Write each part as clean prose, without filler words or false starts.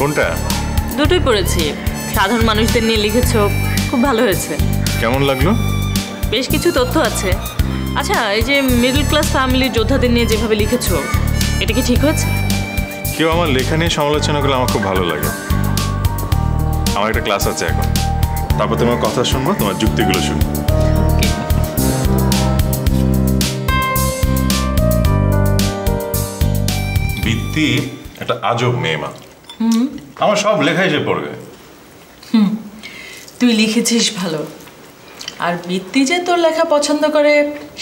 কোনটা? দুটোই পড়েছি। সাধারণ মানুষদের নিয়ে লিখেছো, খুব ভালো হয়েছে। কেমন লাগলো? বেশ কিছু তথ্য আছে। আচ্ছা, এই যে মিডল ক্লাস ফ্যামিলির যোদ্ধাদের নিয়ে যেভাবে লিখেছো, এটা কি ঠিক হয়েছে? কেউ আমার লেখা নিয়ে সমালোচনা করলে আমার খুব ভালো লাগে। আমার একটা ক্লাস আছে এখন, তারপর তোমার কথা শুনবো, তোমার যুক্তিগুলো শুনবো। বৃত্তি একটা আজব মেয়ে মা। আমার সব লেখাই সে পড়বে। তুই লিখেছিস ভালো, আর বৃত্তি যে তোর লেখা পছন্দ করে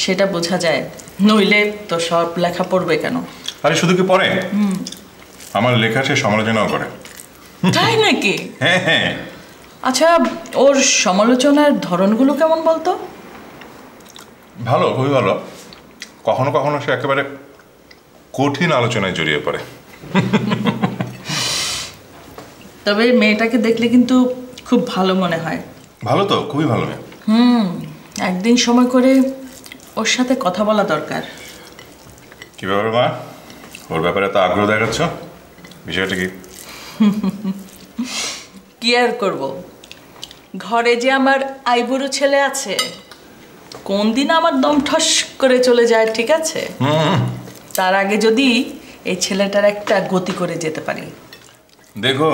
সেটা বোঝা যায়, নইলে তো সব লেখা পড়বে কেন? আরে শুধু কি পড়ে, আমার লেখা সে সমালোচনাও করে। তাই নাকি? হ্যাঁ হ্যাঁ। আচ্ছা, ওর সমালোচনার ধরনগুলো কেমন বলতো? ভালো, খুবই ভালো। কখনো কখনো সে একেবারে কঠিন আলোচনায় জড়িয়ে পড়ে। তবে মেয়েটাকে দেখলে কিন্তু খুব ভালো মনে হয়। ভালো তো, খুবই ভালো মেয়ে। একদিন সময় করে ওর সাথে কথা বলা দরকার। কি ব্যাপার মা, ওর ব্যাপারে এত আগ্রহ দেখাচ্ছ, বিষয়টা কি? কি আর করবো, ঘরে যে আমার আইবুড়ো ছেলে আছে, কোন দিন আমার দম ঠস করে চলে যায়, ঠিক আছে? তার আগে যদি এই ছেলেটার একটা গতি করে যেতে পারি। দেখো,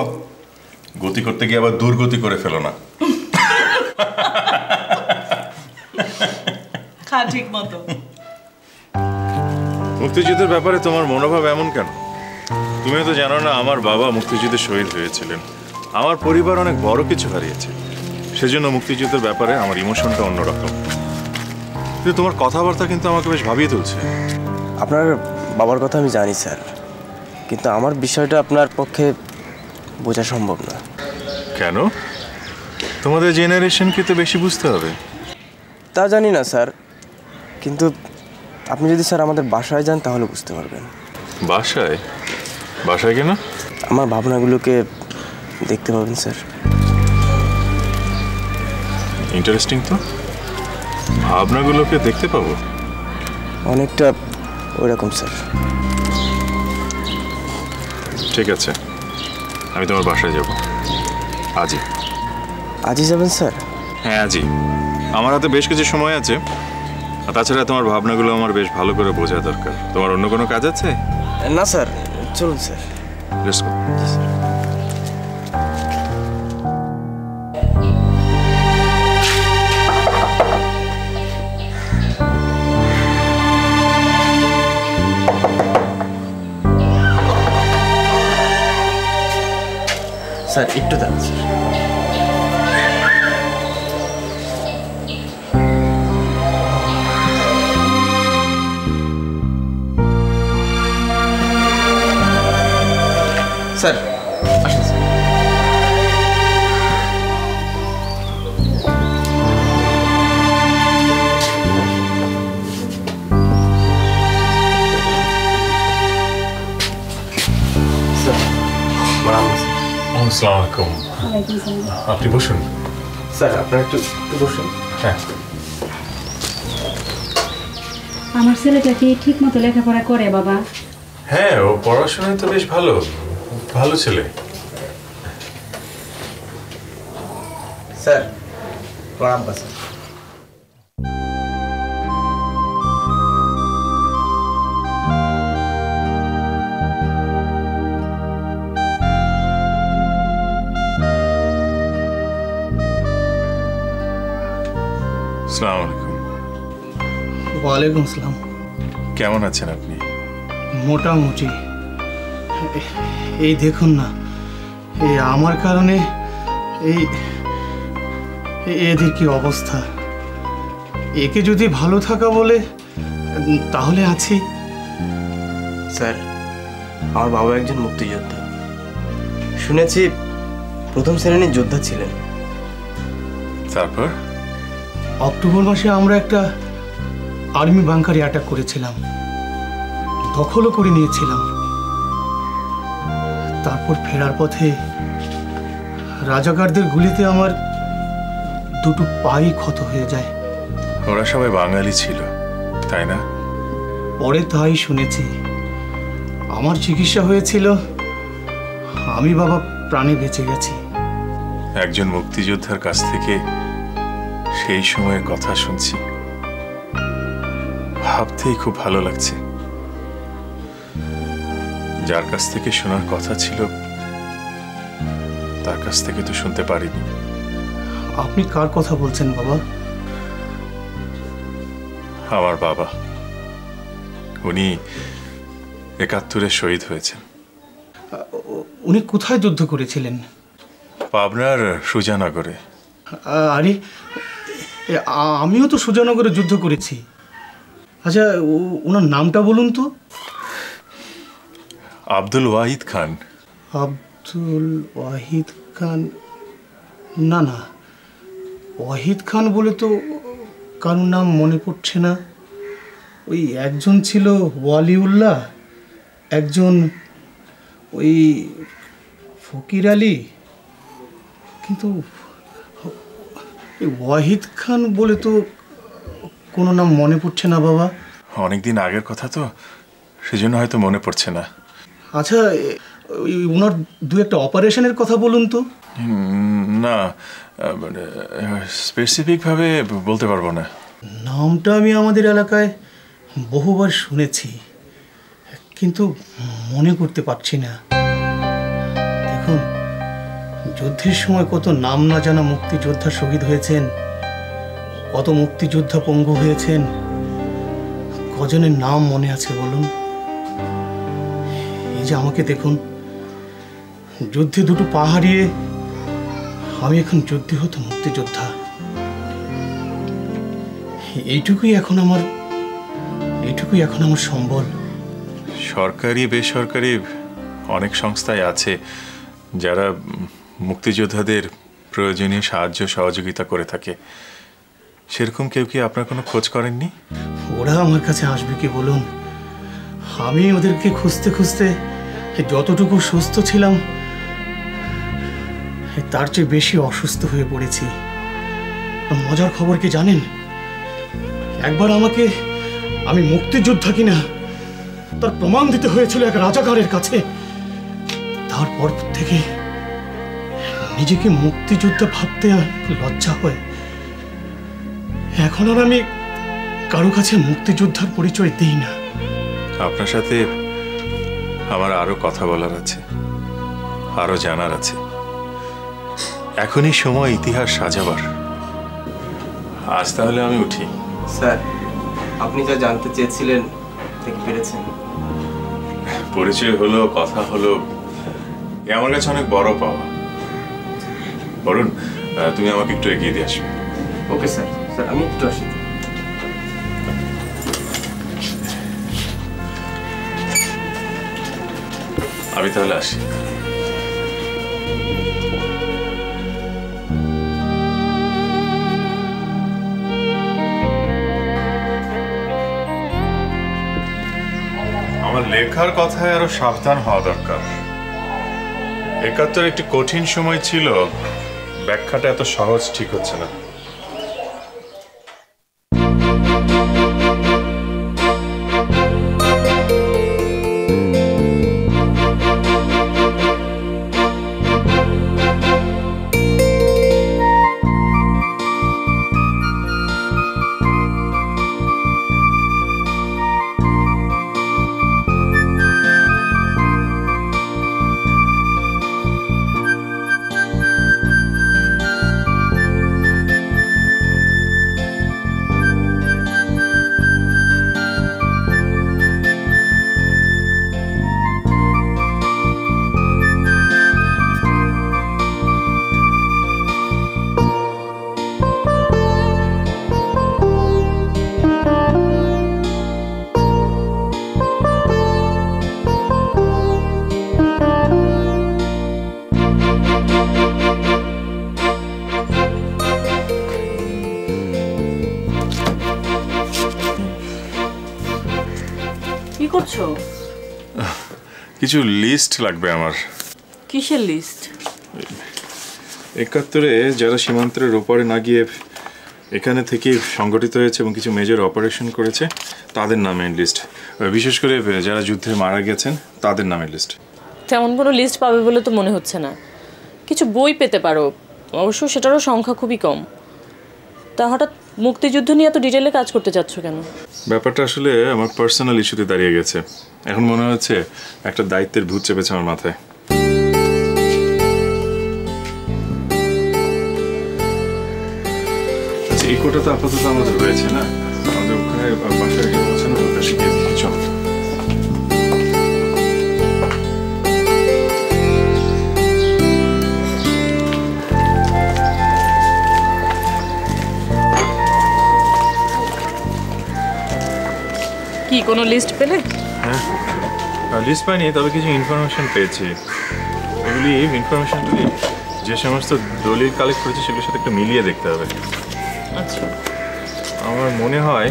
গতি করতে গিয়ে আবার দুর্গতি করে ফেলো না। খা ঠিক মতো। মুক্তিযুদ্ধের ব্যাপারে তোমার মনোভাব এমন কেন? তুমি তো জানো না, আমার বাবা মুক্তিযুদ্ধে শহীদ হয়েছিলেন। আমার পরিবার অনেক বড় কিছু হারিয়েছে, সেজন্য মুক্তিযুদ্ধের ব্যাপারে আমার ইমোশনটা অন্যরকম। কিন্তু তোমার কথাবার্তা কিন্তু আমাকে বেশ ভাবিয়ে তুলছে। আপনার বাবার কথা আমি জানি স্যার, কিন্তু আমার বিষয়টা আপনার পক্ষে বোঝা সম্ভব না। কেন? তোমাদের জেনারেশনকে তো বেশি বুঝতে হবে। তা জানি না স্যার, কিন্তু আপনি যদি স্যার আমাদের বাসায় যান তাহলে বুঝতে পারবেন। বাসায়? বাসায় কেন? আমার ভাবনাগুলোকে দেখতে পাবেন স্যার। ইন্টারেস্টিং তো, ভাবনাগুলোকে দেখতে পাবো? অনেকটা ওইরকম স্যার। ঠিক আছে, আমি তোমার বাসায় যাব আজই। আজই যাবেন স্যার? হ্যাঁ আজই। আমার হাতে বেশ কিছু সময় আছে, আর তাছাড়া তোমার ভাবনাগুলো আমার বেশ ভালো করে বোঝা দরকার। তোমার অন্য কোনো কাজ আছে? না স্যার, চলুন স্যার। Let's go. স্যার একটু দাঁড়ান স্যার। স্যার আসুন স্যার। আসসালামু আলাইকুম। আপনি বসুন। স্যার আপনারা একটু বসুন। হ্যাঁ। আমার ছেলেটা কি ঠিক মতো লেখাপড়া করে বাবা? হ্যাঁ, ও পড়াশোনায় তো বেশ ভালো, ভালো ছেলে। স্যার প্রণাম স্যার। আসসালামু আলাইকুম। ওয়ালাইকুম আসসালাম। কেমন আছেন আপনি? মোটামুটি। এই দেখুন না, এই আমার কারণে এই এদের কি অবস্থা। একে যদি ভালো থাকা বলে তাহলে আছি। স্যার আমার বাবা একজন মুক্তিযোদ্ধা, শুনেছি প্রথম শ্রেণীর যোদ্ধা ছিলেন। তারপর? অক্টোবর মাসে আমরা একটা আর্মি বাংকারে অ্যাটাক করেছিলাম, দখলও করে নিয়েছিলাম। তারপর ফেরার পথে রাজাকারদের গুলিতে আমার দুটো পাই ক্ষত হয়ে যায়। ওরা সবাই বাঙালি ছিল, তাই না? পরে তাই শুনেছি। আমার চিকিৎসা হয়েছিল, আমি বাবা প্রাণে বেঁচে গেছি। একজন মুক্তিযোদ্ধার কাছ থেকে সেই সময়ের কথা শুনছি, ভাবতেই খুব ভালো লাগছে। যার কাছ থেকে শোনার কথা ছিল তার কাছ থেকে তো শুনতে পারিনি। আপনি কার কথা বলছেন বাবা? আমার বাবা, উনি ৭১-এ শহীদ হয়েছেন। উনি কোথায় যুদ্ধ করেছিলেন? পাবনার সুজানগরে। আরে আমিও তো সুজানগরে যুদ্ধ করেছি। আচ্ছা, ওনার নামটা বলুন তো। আব্দুল ওয়াহিদ খান। আব্দুল ওয়াহিদ খান? না না, ওয়াহিদ খান বলে তো কারোর নাম মনে পড়ছে না। ওই একজন ছিল ওয়ালিউল্লাহ, একজন ওই ফকির আলী, কিন্তু ওয়াহিদ খান বলে তো কোনো নাম মনে পড়ছে না বাবা। অনেকদিন আগের কথা তো, সেজন্য হয়তো মনে পড়ছে না। আচ্ছা, ওই ওনার দু একটা অপারেশনের কথা বলুন তো। না, স্পেসিফিকভাবে বলতে পারবো না। নামটা আমি আমাদের এলাকায় বহুবার শুনেছি, কিন্তু মনে করতে পারছি না। দেখুন, যুদ্ধের সময় কত নাম না জানা মুক্তিযোদ্ধা শহীদ হয়েছেন, কত মুক্তিযোদ্ধা পঙ্গু হয়েছেন, কজনের নাম মনে আছে বলুন? এই যে আমাকে দেখুন, যুদ্ধে দুটো পা হারিয়ে আমি এখন যুদ্ধহত মুক্তিযোদ্ধা। এইটুকুই এখন আমার সম্বল। সরকারি বেসরকারি অনেক সংস্থায় আছে যারা মুক্তিযোদ্ধাদের প্রয়োজনীয় সাহায্য সহযোগিতা করে থাকে। সেরকম কেউ কি আপনার কোনো খোঁজ করেননি? ওরা আমার কাছে আসবে কি বলুন? আমি ওদেরকে খুঁজতে খুঁজতে যতটুকু সুস্থ ছিলাম তার চেয়ে বেশি অসুস্থ হয়ে পড়েছি। মজার খবর কি জানেন? একবার আমাকে আমি মুক্তিযোদ্ধা কিনা তার প্রমাণ দিতে হয়েছিল এক রাজাকারের কাছে। তারপর থেকে নিজেকে মুক্তিযোদ্ধা ভাবতে লজ্জা হয়। এখন আর আমি কারো কাছে মুক্তিযোদ্ধার পরিচয় দিই না। আপনার সাথে আমার আরো কথা বলার আছে, আরো জানার আছে। এখনই সময় ইতিহাস সাজাবার। আজ তাহলে আমি উঠি। স্যার, আপনি যা জানতে চেয়েছিলেন থেকে পেরেছেন। পরিচয় হলো, কথা হলো, এ আমার কাছে অনেক বড় পাওয়া। বলুন, তুমি আমাকে একটু এগিয়ে দিয়ে আসবে? Okay sir. স্যার, আমি একটু আসি। আমি তাহলে আসি। আমার লেখার কথায় আরো সাবধান হওয়া দরকার। ৭১ একটি কঠিন সময় ছিল, ব্যাখ্যাটা এত সহজ ঠিক হচ্ছে না। কি করছো? কিছু লিস্ট লাগবে আমার। কিসের লিস্ট? ৭১-এ যারা সীমান্তের ওপারে না গিয়ে এখানে থেকে সংগঠিত হয়েছে এবং কিছু মেজর অপারেশন করেছে তাদের নামের লিস্ট, বিশেষ করে যারা যুদ্ধে মারা গেছেন তাদের নামের লিস্ট। তেমন কোনো লিস্ট পাবে বলে তো মনে হচ্ছে না। কিছু বই পেতে পারো, অবশ্য সেটারও সংখ্যা খুবই কম। তা হঠাৎ মুক্তিযুদ্ধ নিয়ে এত ডিটেলে কাজ করতে চাচ্ছ কেন? ব্যাপারটা আসলে আমার পার্সোনাল ইস্যুতে দাঁড়িয়ে গেছে। এখন মনে হচ্ছে একটা দায়িত্বের ভূত চেপেছে আমার মাথায়। আচ্ছা, এই কোটা তো আপাতত আমাদের রয়েছে না, আমাদের ওখানে বাসায় গিয়ে বলছে না, ওটা শিখিয়ে দিচ্ছি। চল। কি কোনো লিস্ট পেলে? হ্যাঁ, লিস্ট পাইনি, তবে কিছু ইনফরমেশন পেয়েছি। এগুলি ইনফরমেশনগুলি যে সমস্ত দলিল কালেক্ট করেছে সেগুলোর সাথে একটু মিলিয়ে দেখতে হবে। আচ্ছা, আমার মনে হয়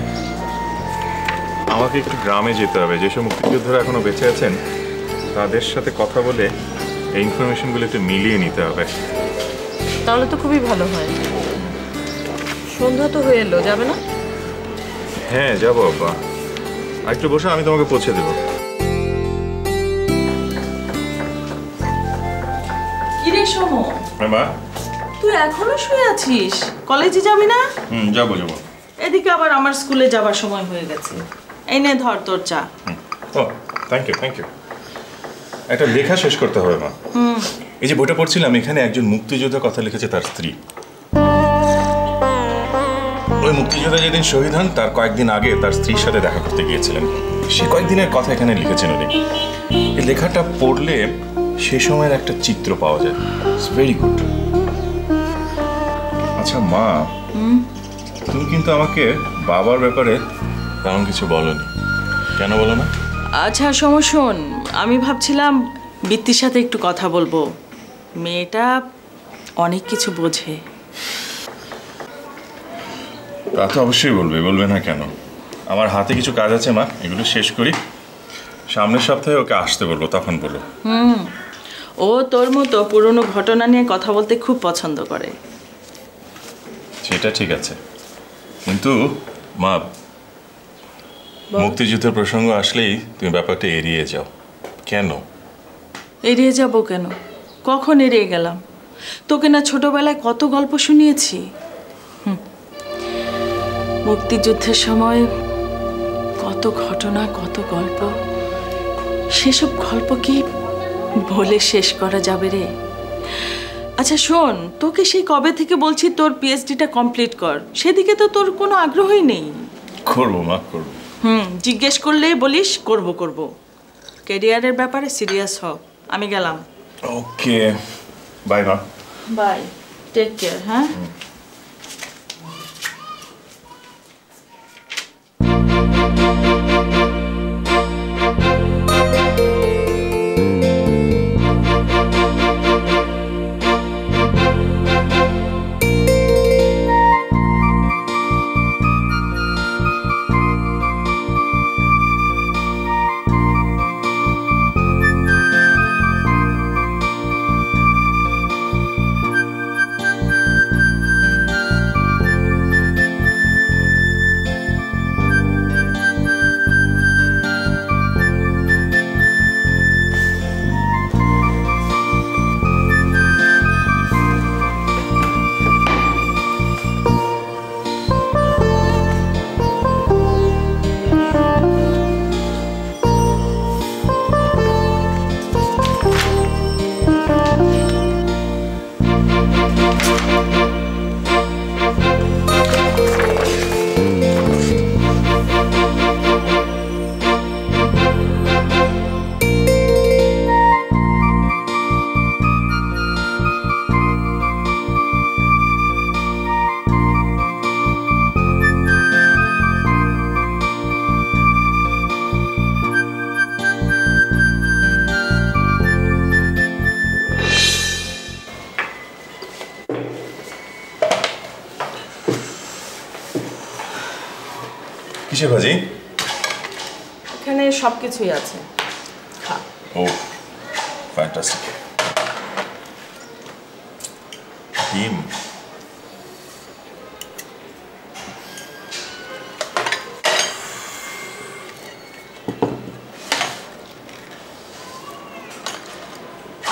আমাকে একটু গ্রামে যেতে হবে, যেসব মুক্তিযোদ্ধারা এখনো বেঁচে আছেন তাদের সাথে কথা বলে এই ইনফরমেশনগুলো একটু মিলিয়ে নিতে হবে। তাহলে তো খুবই ভালো হয়। সন্ধ্যা তো হয়ে এলো, যাবে না? হ্যাঁ, যাবো আব্বা। আর একটু বসে, আমি তোমাকে পৌঁছে দেবো। কিরে সোমো, হ্যাঁ মা। তুই এখনো শুয়ে আছিস? কলেজে যাবি না? যাবো যাবো। এদিকে আবার আমার স্কুলে যাবার সময় হয়ে গেছে। এই নে ধর তোর চা। ও, থ্যাংক ইউ থ্যাংক ইউ। একটা লেখা শেষ করতে হবে মা। এই যে বইটা পড়ছিলাম, এখানে একজন মুক্তিযোদ্ধা কথা লিখেছে তার স্ত্রী। ওই মুক্তিযোদ্ধা যেদিন শহীদ হন তার কয়েকদিন আগে তার স্ত্রীর সাথে দেখা করতে গিয়েছিলেন। সে কয়েকদিনের কথা এখানে লিখেছেন উনি। এই লেখাটা পড়লে সে সময়ের একটা চিত্র পাওয়া যায়। It's very good. আচ্ছা মা, তুমি কিন্তু আমাকে বাবার ব্যাপারে তেমন কিছু বলনি, কেন বলো না? আচ্ছা সোমো শোন, আমি ভাবছিলাম বৃত্তির সাথে একটু কথা বলবো। মেয়েটা অনেক কিছু বোঝে। তা তো অবশ্যই বলবে, বলবে না কেন? আমার হাতে কিছু কাজ আছে মা, এগুলো শেষ করি, সামনের সপ্তাহে ওকে আসতে বলবো, তখন বলো। ও তোর মতো পুরনো ঘটনা নিয়ে কথা বলতে খুব পছন্দ করে। সেটা ঠিক আছে, কিন্তু মা মুক্তিযুদ্ধের প্রসঙ্গ আসলেই তুমি ব্যাপারটা এড়িয়ে যাও কেন? এড়িয়ে যাব কেন? কখন এড়িয়ে গেলাম? তোকে না ছোটবেলায় কত গল্প শুনিয়েছি। মুক্তিযুদ্ধের সময় কত ঘটনা, কত গল্প, সেসব গল্প কি বলে শেষ করা যাবে রে? আচ্ছা শোন, তোকে সেই কবে থেকে বলছি তোর পিএইচডিটা কমপ্লিট কর, সেদিকে তো তোর কোনো আগ্রহই নেই। করবো মা, করবো। জিজ্ঞেস করলে বলিস করব করব। ক্যারিয়ারের ব্যাপারে সিরিয়াস হ। আমি গেলাম। ওকে, বাই মা। Bye, take care. হ্যাঁ, কিসের ভাজি? এখানে সব কিছুই আছে, খা। ও ফ্যান্টাস্টিক। ডিম,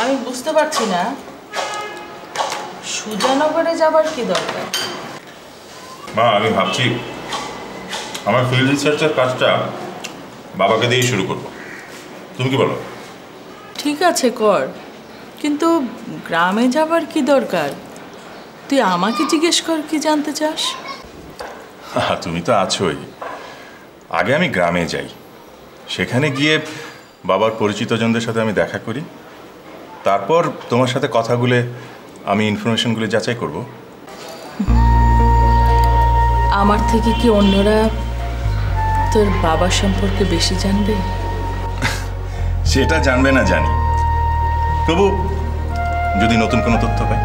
আমি বুঝতে পারছি না সুজানগরে যাবার কি দরকার? মা আমি ভাবছি আমার ফিল্ড রিসার্চের কাজটা বাবাকে দিয়েই শুরু করব। তুমি কি বলো? ঠিক আছে কর, কিন্তু গ্রামে যাবার কি দরকার? তুই আমাকে জিজ্ঞেস কর কি জানতে চাস। তুমি তো আছোই। আগে আমি গ্রামে যাই, সেখানে গিয়ে বাবার পরিচিতজনদের সাথে আমি দেখা করি, তারপর তোমার সাথে কথা বলে আমি ইনফরমেশনগুলো যাচাই করব। আমার থেকে কি অন্যরা তোর বাবা সম্পর্কে বেশি জানবে? সেটা জানবে না জানি, তবু যদি নতুন কোনো তথ্য পাই।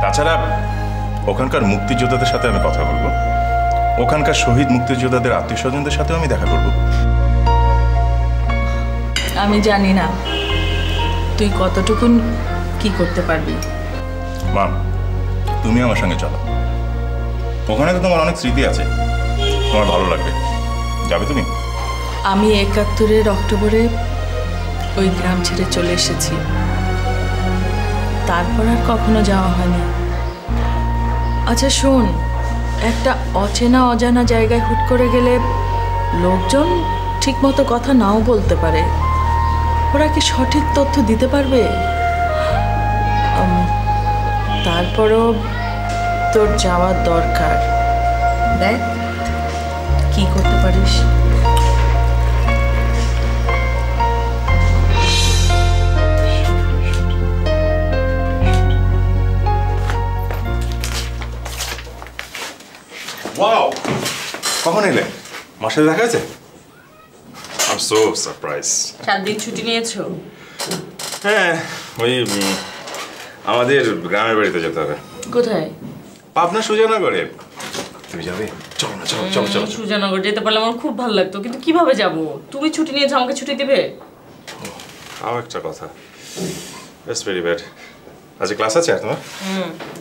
তাছাড়া ওখানকার মুক্তিযোদ্ধাদের সাথে আমি কথা বলবো, ওখানকার শহীদ মুক্তিযোদ্ধাদের আত্মীয় স্বজনদের সাথেও আমি দেখা করব। আমি জানি না তুই কতটুকুন কি করতে পারবি। মা তুমি আমার সঙ্গে চলো, ওখানে তো তোমার অনেক স্মৃতি আছে, তোমার ভালো লাগবে। যাবে তুমি? আমি ৭১-এর অক্টোবরে ওই গ্রাম ছেড়ে চলে এসেছি, তারপর আর কখনো যাওয়া হয়নি। আচ্ছা শোন, একটা অচেনা অজানা জায়গায় হুট করে গেলে লোকজন ঠিকমতো কথা নাও বলতে পারে, ওরা কি সঠিক তথ্য দিতে পারবে? তারপরও তোর যাওয়ার দরকার, দেখ কি করতে পারিস। ওয়াও, কখন এলে? মার সাথে দেখা হয়েছে? I am so surprise. 7 দিন ছুটি নিয়েছো? হ্যাঁ, ওই আমাদের গ্রামের বাড়িতে যেতে হবে। কোথায়? পাবনা সুজানগরে। তুমি যাবে? চলো না, চলো চলো চলো। সুজানগর যেতে পারলে আমার খুব ভালো লাগতো, কিন্তু কিভাবে যাব? তুমি ছুটি নিয়েছো, আমাকে ছুটি দেবে? তাও একটা কথা, দ্যাটস ভেরি ব্যাড। আজ ক্লাস আছে আর তোমার?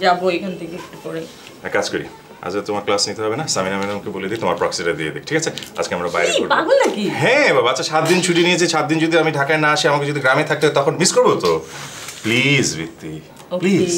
যাবো এখান থেকে একটু পরে। এক কাজ করি, আজ তোমার ক্লাস নিতে হবে না, সামিনা ম্যাডামকে বলে দিই তোমার প্রক্সিটা দিয়ে দিই, ঠিক আছে? আজকে আমরা বাইরে কি করবো। পাগল নাকি? হ্যাঁ বাবা, আচ্ছা 7 দিন ছুটি নিয়েছে, 7 দিন যদি আমি ঢাকায় না আসি, আমাকে যদি গ্রামে থাকতে হয় তখন মিস করবো তো। প্লিজ বৃত্তি, প্লিজ।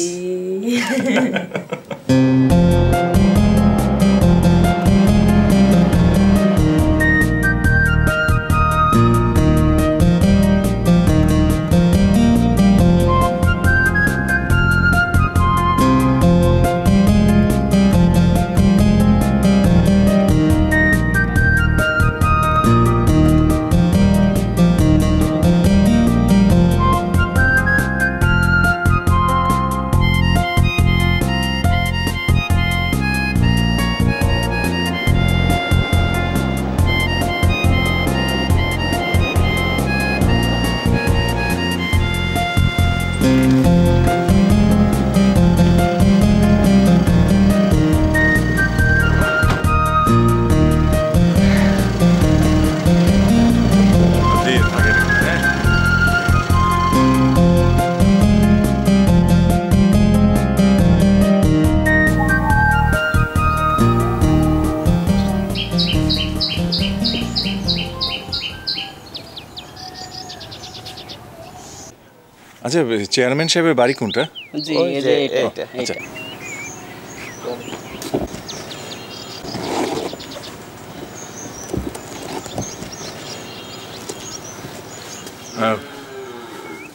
আচ্ছা, চেয়ারম্যান সাহেবের বাড়ি কোনটা? জি এটা আচ্ছা,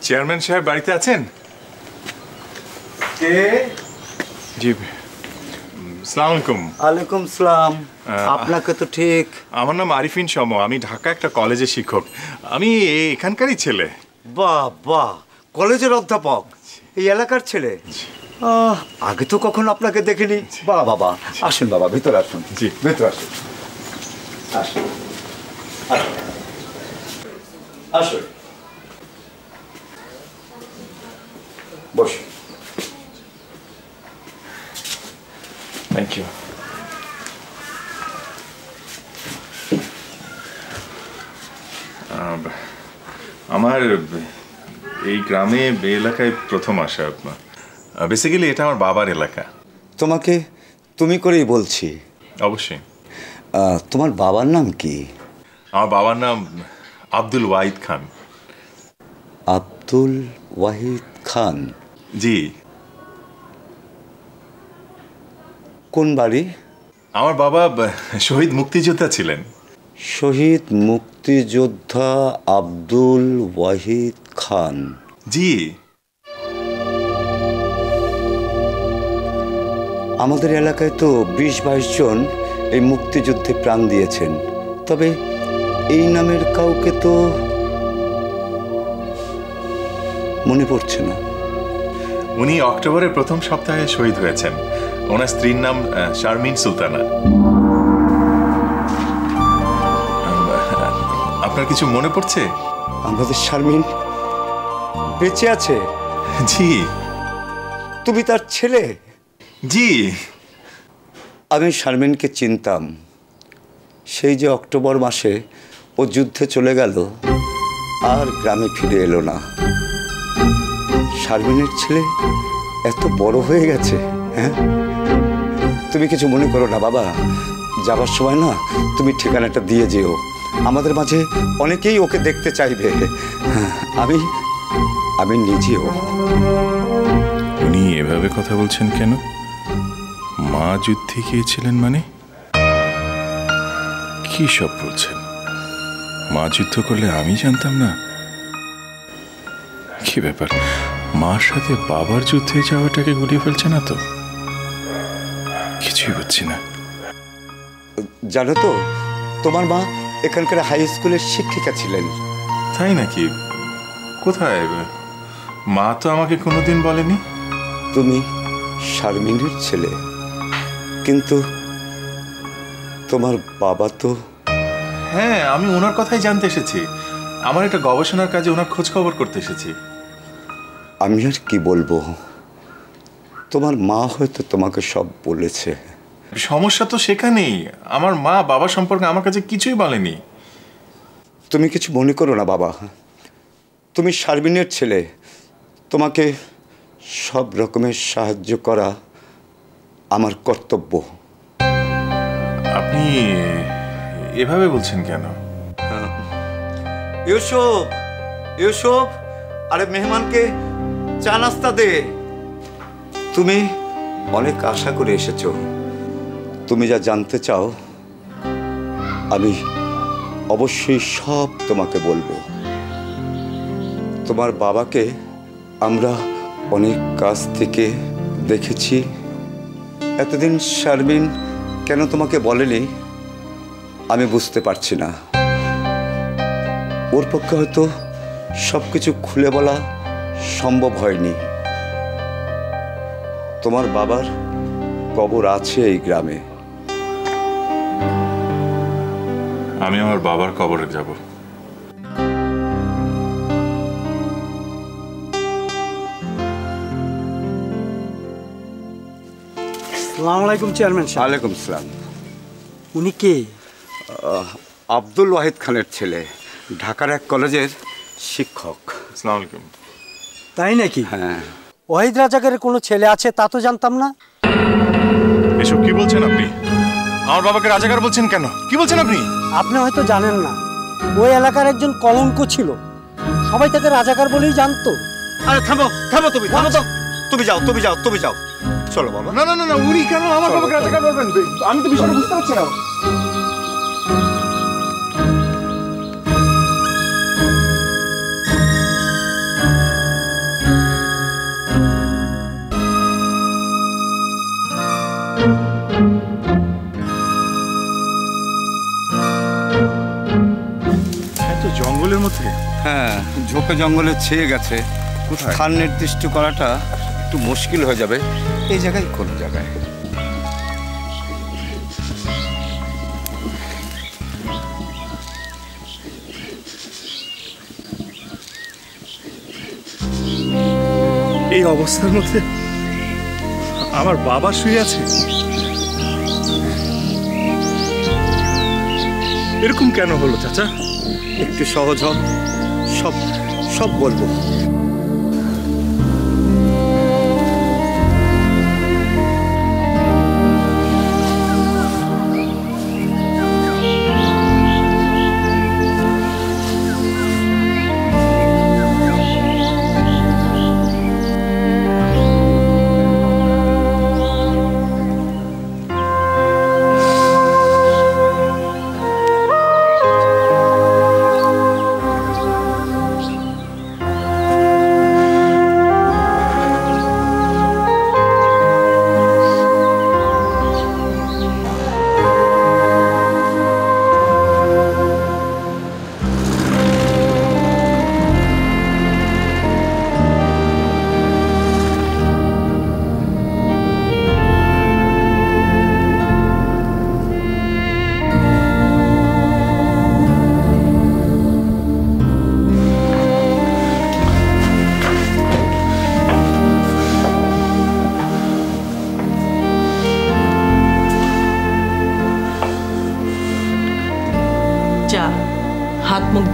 চেয়ারম্যান সাহেব বাড়িতে আছেন? কে? জি, আসসালামু আলাইকুম। আলাইকুম সালাম। আপনাকে তো ঠিক। আমার নাম আরিফিন শর্ম, আমি ঢাকা একটা কলেজের শিক্ষক। আমি এখানকারই ছেলে। বাহ বাহ, কলেজের অধ্যাপক, এই এলাকার ছেলে। আগে তো কখনো আপনাকে দেখিনি। বাহ বাবা, আসুন বাবা, ভিতরে আসুন। জি, ভিতরে আসুন, আসুন আসুন, বসুন। Thank you. আমার এই গ্রামে এই এলাকায় প্রথম আসা। বেসিক্যালি এটা আমার বাবার এলাকা। তোমাকে তুমি করেই বলছি। অবশ্যই। তোমার বাবার নাম কি? আমার বাবার নাম আব্দুল ওয়াহিদ খান। আব্দুল ওয়াহিদ খান? জি। কোন বাড়ি? আমার বাবা শহীদ মুক্তিযোদ্ধা ছিলেন। শহীদ মুক্তিযোদ্ধা আব্দুল ওয়াহিদ খান। জি। আমাদের এলাকায় তো 20-22 জন এই মুক্তিযুদ্ধে প্রাণ দিয়েছেন, তবে এই নামের কাউকে তো মনে পড়ছে না। উনি অক্টোবরের প্রথম সপ্তাহে শহীদ হয়েছেন। ওনার স্ত্রীর নাম শারমিন সুলতানা। আপনার কিছু মনে পড়ছে? আমাদের শারমিন বেঁচে আছে? জি। তুমি তার ছেলে? জি। আমি শারমিনকে চিনতাম। সেই যে অক্টোবর মাসে ও যুদ্ধে চলে গেল, আর গ্রামে ফিরে এলো না। শারমিনের ছেলে এত বড় হয়ে গেছে। হ্যাঁ, তুমি কিছু মনে করো না বাবা। যাবার সময় না তুমি ঠিকানাটা দিয়ে যেও। আমাদের মাঝে অনেকেই ওকে দেখতে চাইবে। আমি আমি নিজেও। উনি এভাবে কথা বলছেন কেন? মা যুদ্ধে গিয়েছিলেন মানে? কি সব বলছেন? মা যুদ্ধ করলে আমি জানতাম না? কি ব্যাপার, মার সাথে বাবার যুদ্ধে যাওয়াটাকে গুলিয়ে ফেলছে না তো? কিছুই বুঝছি না। জানো তো, তোমার মা এখানকার হাই স্কুলের শিক্ষিকা ছিলেন। তাই নাকি? কোথায়? মা তো আমাকে কোনোদিন বলেনি। তুমি শারমিনের ছেলে, কিন্তু তোমার বাবা তো। হ্যাঁ, আমি ওনার কথাই জানতে এসেছি। আমার একটা গবেষণার কাজে ওনার খোঁজ খবর করতে এসেছি। আমি আর কি বলবো, তোমার মা হয়তো তোমাকে সব বলেছে। সমস্যা তো সেখানেই। আমার মা বাবা সম্পর্কে আমার কাছে কিছুই বলেনি। তুমি কিছু মনে করো না বাবা, তুমি শারমিনের ছেলে। তোমাকে সব রকমের সাহায্য করা আমার কর্তব্য। আপনি এভাবে বলছেন কেন? ইউসুফ, ইউসুফ, আরে মেহমানকে চা নাস্তা দে। তুমি অনেক আশা করে এসেছো। তুমি যা জানতে চাও আমি অবশ্যই সব তোমাকে বলবো। তোমার বাবাকে আমরা অনেক কাছ থেকে দেখেছি। এতদিন শারমিন কেন তোমাকে বলেনি আমি বুঝতে পারছি না। ওর পক্ষে হয়তো সব কিছু খুলে বলা সম্ভব হয়নি। তোমার বাবার কবর আছে এই গ্রামে। আমি আমার বাবার কবরে যাব। আসসালামু আলাইকুম চেয়ারম্যান সাহেব। ওয়ালাইকুম আসসালাম। উনি কে? আব্দুল ওয়াহিদ খানের ছেলে, ঢাকার এক কলেজের শিক্ষক। আসসালামু আলাইকুম। তাই নাকি? হ্যাঁ। ওয়াহিদ রাজাকারের কোনো ছেলে আছে তা তো জানতাম না। এসব কি বলছেন আপনি? আমার বাবাকে রাজাকার বলছেন কেন? কি বলছেন আপনি? আপনি হয়তো জানেন না, ওই এলাকার একজন কলঙ্ক ছিল। সবাই তাকে রাজাকার বলেই জানতো। আরে থামো থামো, তুমি থামো তো। তুমি যাও, তুমি যাও, তুমি যাও। চলো বাবা। না না না না, উনি কেন আমার বাবাকে রাজাকার বলবেন? আমি তো বিষয়টা বুঝতে পারছি না। জঙ্গলের মধ্যে? হ্যাঁ, ঝোপে জঙ্গলে ছেয়ে গেছে। স্থান নির্দিষ্ট করাটা একটু মুশকিল হয়ে যাবে। এই জায়গায় কোন জায়গায়? এই অবস্থার মধ্যে আমার বাবা শুয়ে আছে। এরকম কেন হলো চাচা? একটু সহজ হোক, সব সব বলবো।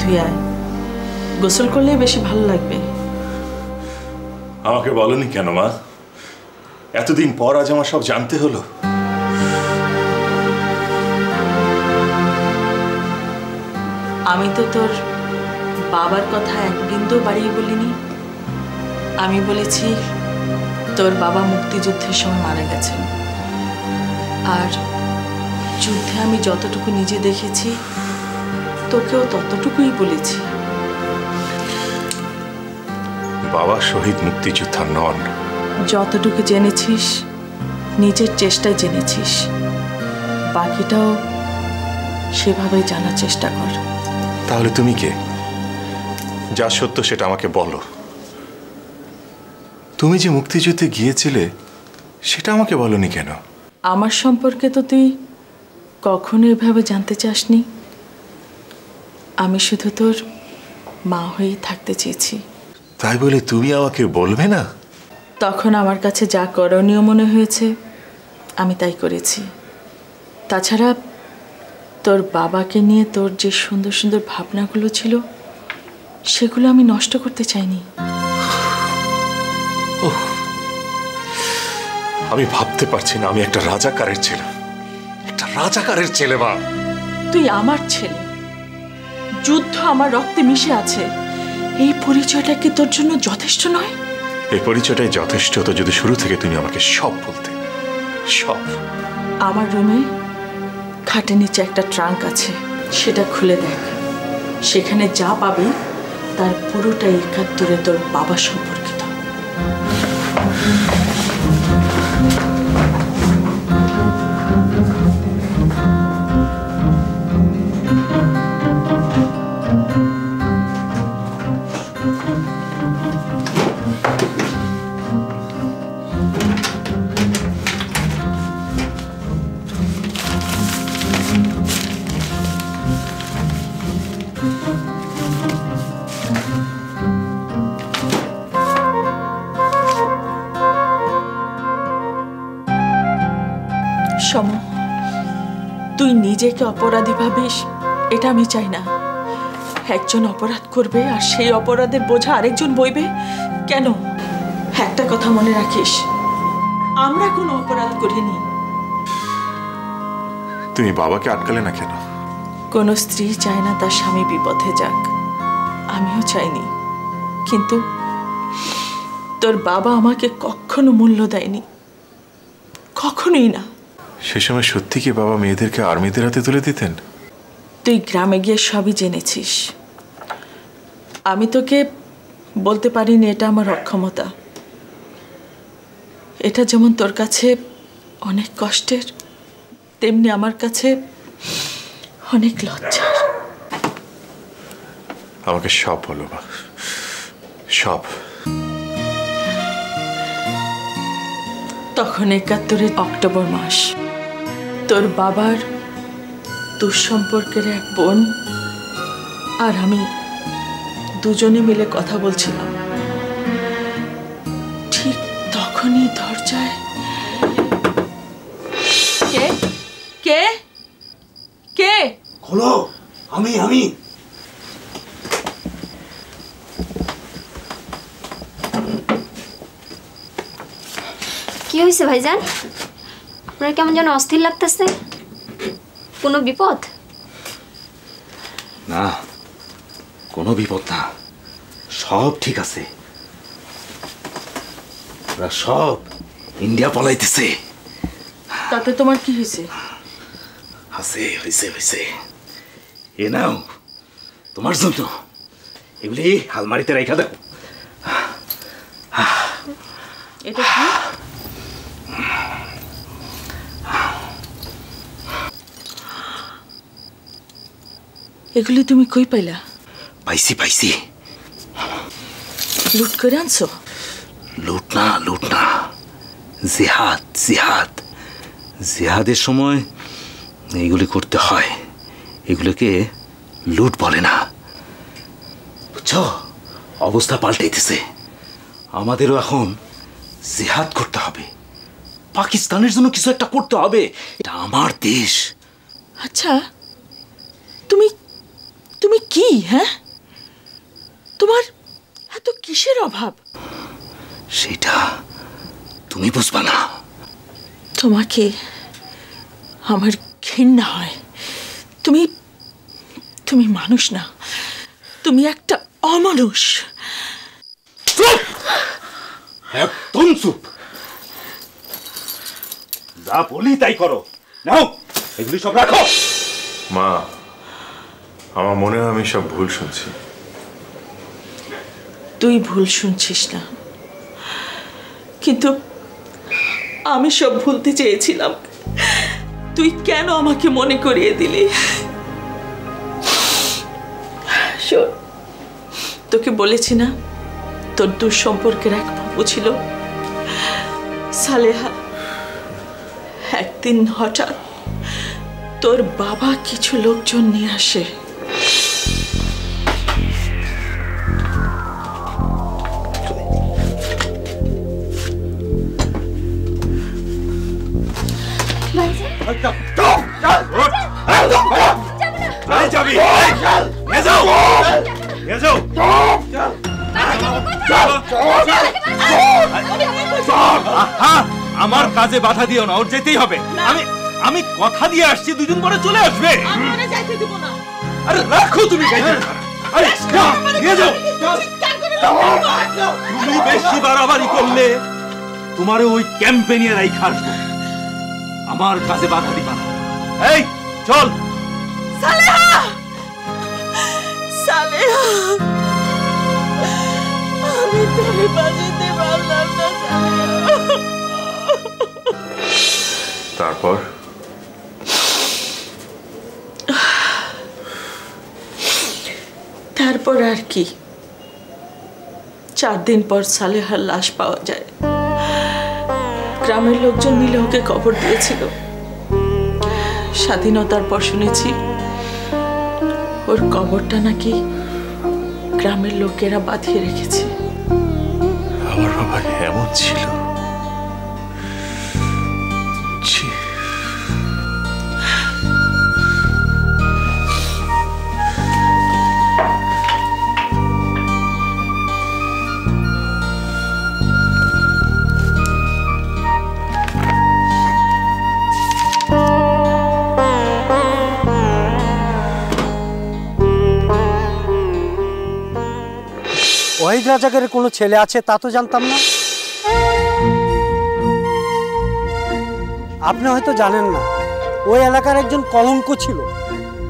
ধুয়ে আয়, গোসল করলে বেশি ভালো লাগবে। আমাকে বলনি কেন মা? এতদিন পর আজ আমার সব জানতে হলো। আমি তো তোর বাবার কথা এক বিন্দু বাড়িয়ে বলিনি। আমি বলেছি তোর বাবা মুক্তিযুদ্ধের সময় মারা গেছেন, আর যুদ্ধে আমি যতটুকু নিজে দেখেছি তোকেও ততটুকুই বলেছি। বাবা শহীদ মুক্তিযোদ্ধা নন। যতটুকু জেনেছিস নিজের চেষ্টায় জেনেছিস, বাকিটাও সেভাবেই জানার চেষ্টা কর। তাহলে তুমি কে? যা সত্য সেটা আমাকে বলো। তুমি যে মুক্তিযুদ্ধে গিয়েছিলে সেটা আমাকে বলনি কেন? আমার সম্পর্কে তো তুই কখনো এভাবে জানতে চাসনি। আমি শুধু তোর মা হয়েই থাকতে চেয়েছি। তাই বলে তুমি আমাকে বলবে না? তখন আমার কাছে যা করণীয় মনে হয়েছে আমি তাই করেছি। তাছাড়া তোর বাবাকে নিয়ে তোর যে সুন্দর সুন্দর ভাবনাগুলো ছিল সেগুলো আমি নষ্ট করতে চাইনি। আমি ভাবতে পারছি না আমি একটা রাজাকারের ছেলে, একটা রাজাকারের ছেলে। মা, তুই আমার ছেলে, যুদ্ধ আমার রক্তে মিশে আছে। এই পরিচয়টা কি তোর জন্য যথেষ্ট নয়? এই পরিচয়টাই যথেষ্ট হতো যদি শুরু থেকে তুমি আমাকে সব বলতে। সব। আমার রুমে খাটের নিচে একটা ট্রাঙ্ক আছে, সেটা খুলে দেখ। সেখানে যা পাবি তার পুরোটাই ৭১-এ তোর বাবা সম্পর্কিত। সম, তুই নিজেকে অপরাধী ভাবিস এটা আমি চাই না। একজন অপরাধ করবে আর সেই অপরাধের বোঝা আরেকজন বইবে কেন? একটা কথা মনে রাখিস, আমরা কোনো অপরাধ করিনি। তুমি বাবাকে আটকালে না কেন? কোনো স্ত্রী চায় না তার স্বামী বিপথে যাক, আমিও চাইনি। কিন্তু তোর বাবা আমাকে কখনো মূল্য দেয়নি, কখনোই না। সে সময় সত্যি কি বাবা মেয়েদেরকে আর্মিদের হাতে তুলে দিতেন? তুই গ্রামে গিয়ে সবই জেনেছিস। আমি তোকে বলতে পারিনি এটা আমার অক্ষমতা। এটা যেমন তোর কাছে অনেক কষ্টের, তেমনি আমার কাছে অনেক লজ্জার। আমাকে সব বলো মা, সব। তখন ৭১-এর অক্টোবর মাস। তোর বাবার দুঃসম্পর্কের এক বোন আর আমি দুজনে মিলে কথা বলছিলাম। ঠিক তখনই দরজায় কে কে কে খোলো, আমি কি হয়েছে ভাইজান? আপনার কেমন যেন অস্থির লাগতেছে। কোনো বিপদ? না, কোনো বিপদ না, সব ঠিক আছে। ওরা সব ইন্ডিয়া পলাইতেছে। তাতে তোমার কি হয়েছে? হয়েছে। এ নাও তোমার জন্য, এগুলি আলমারিতে রেখে দাও। এটা কি? এগুলি তুমি কই পাইলা? পাইছি। লুট করে আনছো? লুট না, জিহাদের সময় এইগুলি করতে হয়। এগুলোকে লুট বলে না, বুঝছো? অবস্থা পাল্টাইতেছে। আমাদেরও এখন জিহাদ করতে হবে, পাকিস্তানের জন্য কিছু একটা করতে হবে। এটা আমার দেশ। আচ্ছা, তুমি কি? হ্যাঁ, তোমার এত কিসের অভাব? সেটা তুমি বুঝবা না। তোমাকে আমার ঘৃণা হয়। তুমি তুমি মানুষ না, তুমি একটা অমানুষ। চুপ, একদম চুপ। যা বলি তাই করো। নাও এগুলি সব রাখো। মা, আমার মনে হয় আমি সব ভুল শুনছি। তুই ভুল শুনছিস না, কিন্তু আমি সব ভুলতে চেয়েছিলাম। তুই কেন আমাকে মনে করিয়ে দিলি? শোন, তোকে বলেছি না তোর দূর সম্পর্কের এক ফুপু ছিল সালেহা। একদিন হঠাৎ তোর বাবা কিছু লোকজন নিয়ে আসে। আমার কাজে বাধা দিও না, ওর যেতেই হবে। আমি কথা দিয়ে আসছি, দুদিন পরে চলে আসবে। আরে রাখো তুমি। তুমি বেশি বাড়াবাড়ি করলে তোমার ওই ক্যাম্পে নিয়ে রাইখা আসবো। আমার কাজে বাধা দিবা না। এই চল। সালেহা, সালেহা, আমি তোরে বাঁচাতে পারলাম না সালেহা। তারপর তারপর আর কি, 4 দিন পর সালেহার লাশ পাওয়া যায়। গ্রামের লোকজন মিলে ওকে কবর দিয়েছিল। স্বাধীনতার পর শুনেছি ওর কবরটা নাকি গ্রামের লোকেরা বাঁধিয়ে রেখেছে। আমার বাবা এমন ছিল? ওয়াহিদ রাজাকারের কোনো ছেলে আছে তা তো জানতাম না। আপনি হয়তো জানেন না, ওই এলাকার একজন কলঙ্ক ছিল।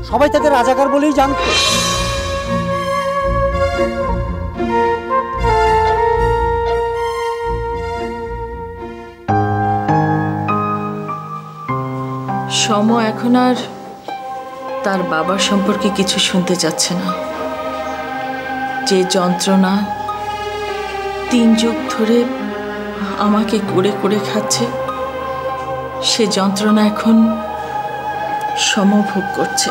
সবাই তাকে রাজাকার বলেই জানত। সময় এখন আর তার বাবার সম্পর্কে কিছু শুনতে চাচ্ছে না। যে যন্ত্রণা 3 যুগ ধরে আমাকে কুড়ে কুড়ে খাচ্ছে, সে যন্ত্রণা এখন সমভোগ করছে।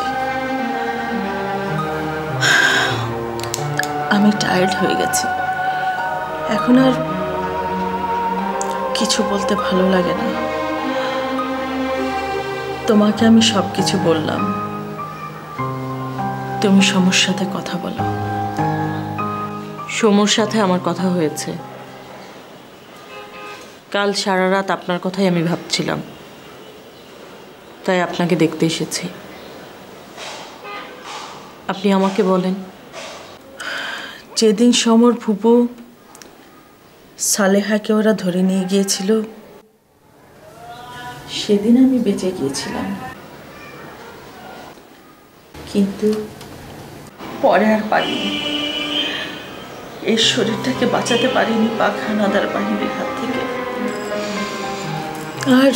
আমি টায়ার্ড হয়ে গেছি। এখন আর কিছু বলতে ভালো লাগে না। তোমাকে আমি সব কিছু বললাম, তুমি সমর সাথে কথা বলো। সমর সাথে আমার কথা হয়েছে। কাল সারা রাত আপনার কথাই আমি ভাবছিলাম, তাই আপনাকে দেখতে এসেছি। আপনি আমাকে বলেন, যেদিন সমর ফুপু সালেহাকে ওরা ধরে নিয়ে গিয়েছিল, সেদিন আমি বেঁচে গিয়েছিলাম। কিন্তু পরে আর পারিনি। এই শরীরটাকে বাঁচাতে পারিনি পাখানাদার বাহিনীর হাত থেকে। আর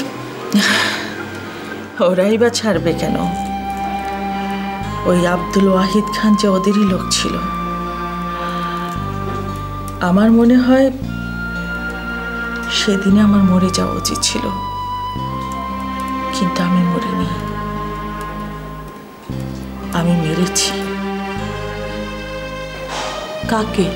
ওরাই বা ছাড়বে কেন? ওই আব্দুল ওয়াহিদ খান যে ওদেরই লোক ছিল। আমার মনে হয় সেদিনে আমার মরে যাওয়া উচিত ছিল, কিন্তু আমি মরিনি। আমি মেরেছি। কাকে?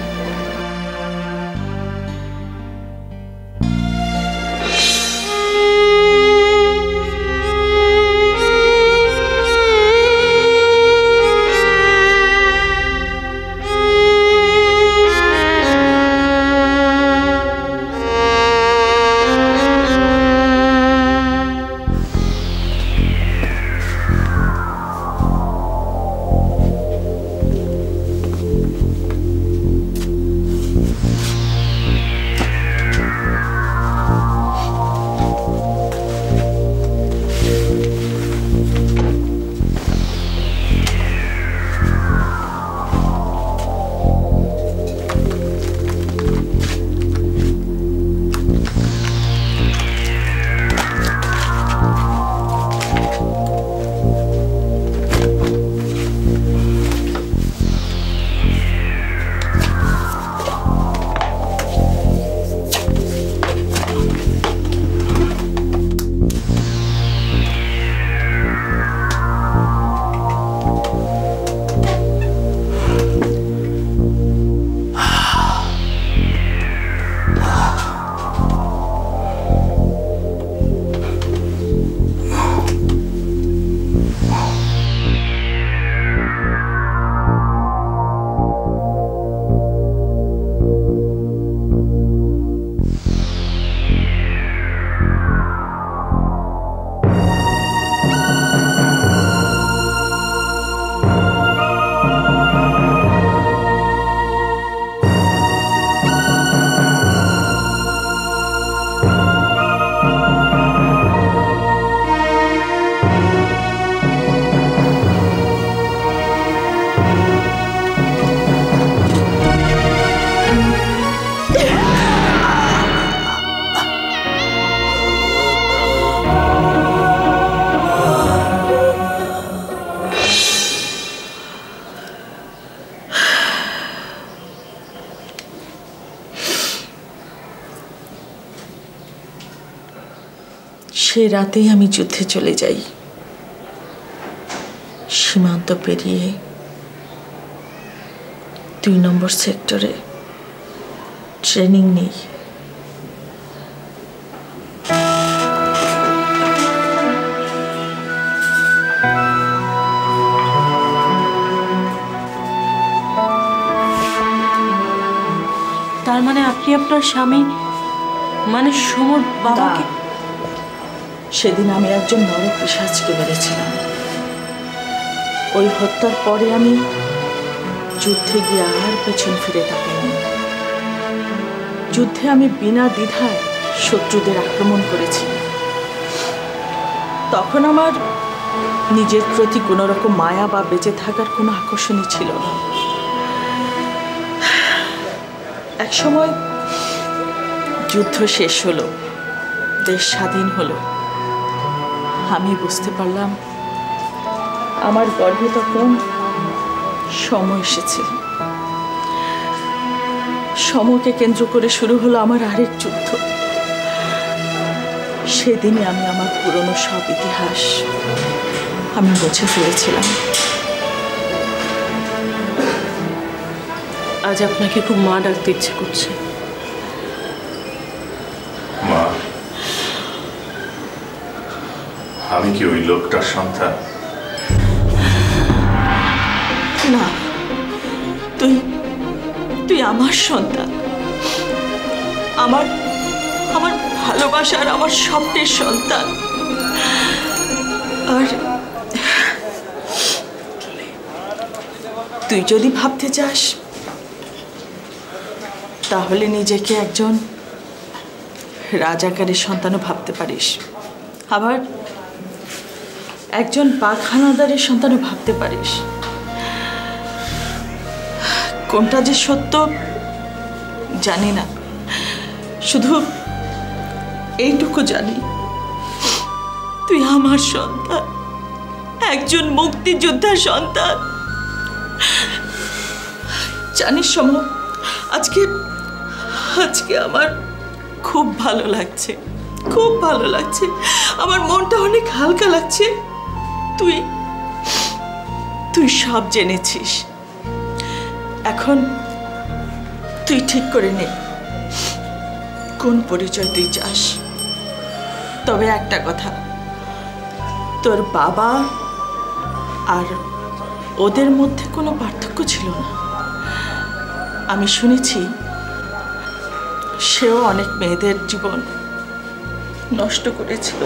সে রাতেই আমি যুদ্ধে চলে যাই, সীমান্ত পেরিয়ে 2 নম্বর সেক্টরে ট্রেনিং নেই। তার মানে আপনি আপনার স্বামী মানে সমর বাবাকে? সেদিন আমি একজন নরপিশাচকে মেরেছিলাম। ওই হত্যার পরে আমি যুদ্ধে গিয়ে আর পেছন ফিরে তাকাইনি। যুদ্ধে আমি বিনা দ্বিধায় শত্রুদের আক্রমণ করেছি। তখন আমার নিজের প্রতি কোনো রকম মায়া বা বেঁচে থাকার কোনো আকর্ষণই ছিল না। এক সময় যুদ্ধ শেষ হলো, দেশ স্বাধীন হলো। আমি বুঝতে পারলাম আমার গর্ভে তখন সময় এসেছে। সময়কে কেন্দ্র করে শুরু হলো আমার আরেক যুদ্ধ। সেদিনই আমি আমার পুরনো সব ইতিহাস আমি মুছে ফেলেছিলাম। আজ আপনাকে খুব মা ডাকতে ইচ্ছে করছে। মা, আমি কি ওই লোকটার সন্তান? না, তুই আমার সন্তান, আমার আমার ভালোবাসার, আমার স্বপ্নের সন্তান। আর তুই যদি ভাবতে চাস তাহলে নিজেকে একজন রাজাকারের সন্তানও ভাবতে পারিস, আবার একজন পাখানাদারের সন্তানও ভাবতে পারিস। কোনটা যে সত্য জানি না, শুধু এইটুকু জানি তুই আমার সন্তান, একজন মুক্তিযোদ্ধার সন্তান। জানিস সম, আজকে আমার খুব ভালো লাগছে, খুব ভালো লাগছে। আমার মনটা অনেক হালকা লাগছে। তুই সব জেনেছিস। এখন তুই ঠিক করে নে কোন পরিচয় তুই চাস। তবে একটা কথা, তোর বাবা আর ওদের মধ্যে কোনো পার্থক্য ছিল না। আমি শুনেছি সেও অনেক মেয়েদের জীবন নষ্ট করেছিল।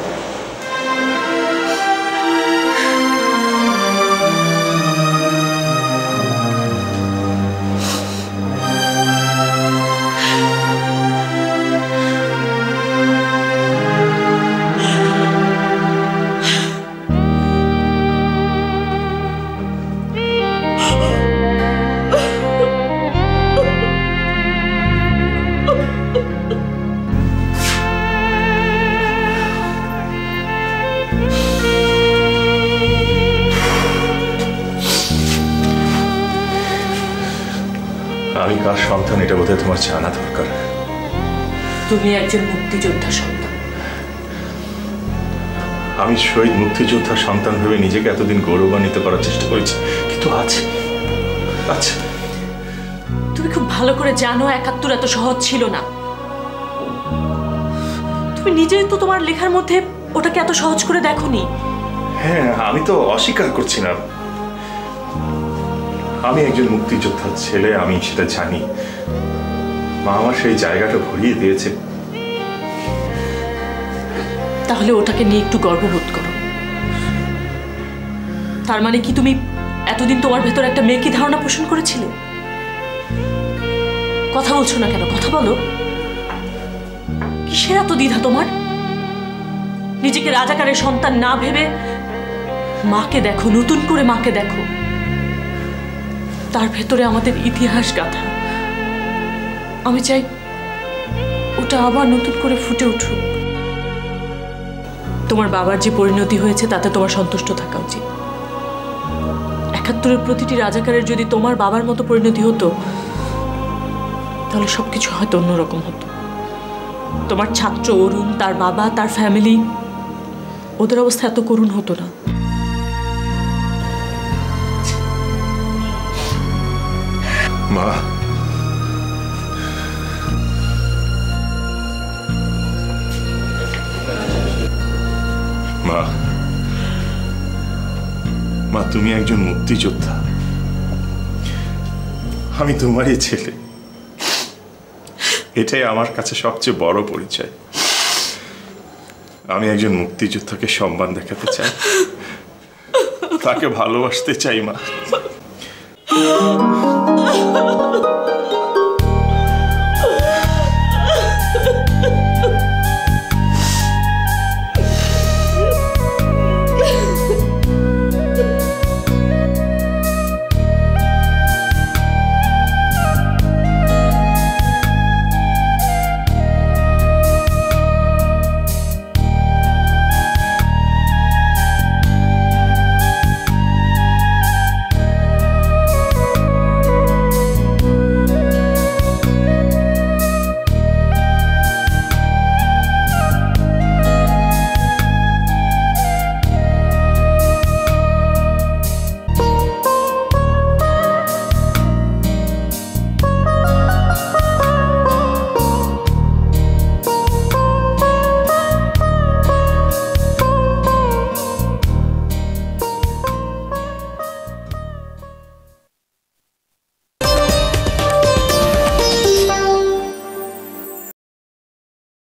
আমি কার সন্তান এটা বোধহয় তোমার জানা দরকার। তুমি একজন মুক্তিযোদ্ধার সন্তান। আমি শহীদ মুক্তিযোদ্ধার সন্তান ভেবে নিজেকে এতদিন গৌরবান্বিত করার চেষ্টা করেছি, কিন্তু আচ্ছা তুমি খুব ভালো করে জানো ৭১ এত সহজ ছিল না। তুমি নিজেই তো তোমার লেখার মধ্যে ওটাকে এত সহজ করে দেখোনি। হ্যাঁ, আমি তো অস্বীকার করছি না। আমি একজন মুক্তিযোদ্ধার ছেলে, আমি সেটা জানি। মা আমার সেই জায়গাটা ভরিয়ে দিয়েছে। তাহলে ওটাকে নিয়ে একটু গর্ববোধ করো। তার মানে কি তুমি এতদিন তোমার ভেতর একটা মেয়ে কি ধারণা পোষণ করেছিলে? কথা বলছো না কেন? কথা বলো। কিসের এত দ্বিধা তোমার? নিজেকে রাজাকারের সন্তান না ভেবে মাকে দেখো, নতুন করে মাকে দেখো। তার ভেতরে আমাদের ইতিহাস গাথা। আমি চাই ওটা আবার নতুন করে ফুটে উঠুক। তোমার বাবার যে পরিণতি হয়েছে তাতে তোমার সন্তুষ্ট থাকা উচিত। ৭১-এর প্রতিটি রাজাকারের যদি তোমার বাবার মতো পরিণতি হতো তাহলে সবকিছু হয়তো অন্যরকম হতো। তোমার ছাত্র অরুণ, তার বাবা, তার ফ্যামিলি ওদের অবস্থা এত করুণ হতো না। মা, মা, মা, তুমি একজন মুক্তিযোদ্ধা, আমি তোমারই ছেলে। এটাই আমার কাছে সবচেয়ে বড় পরিচয়। আমি একজন মুক্তিযোদ্ধাকে সম্মান দেখাতে চাই, তাকে ভালোবাসতে চাই মা।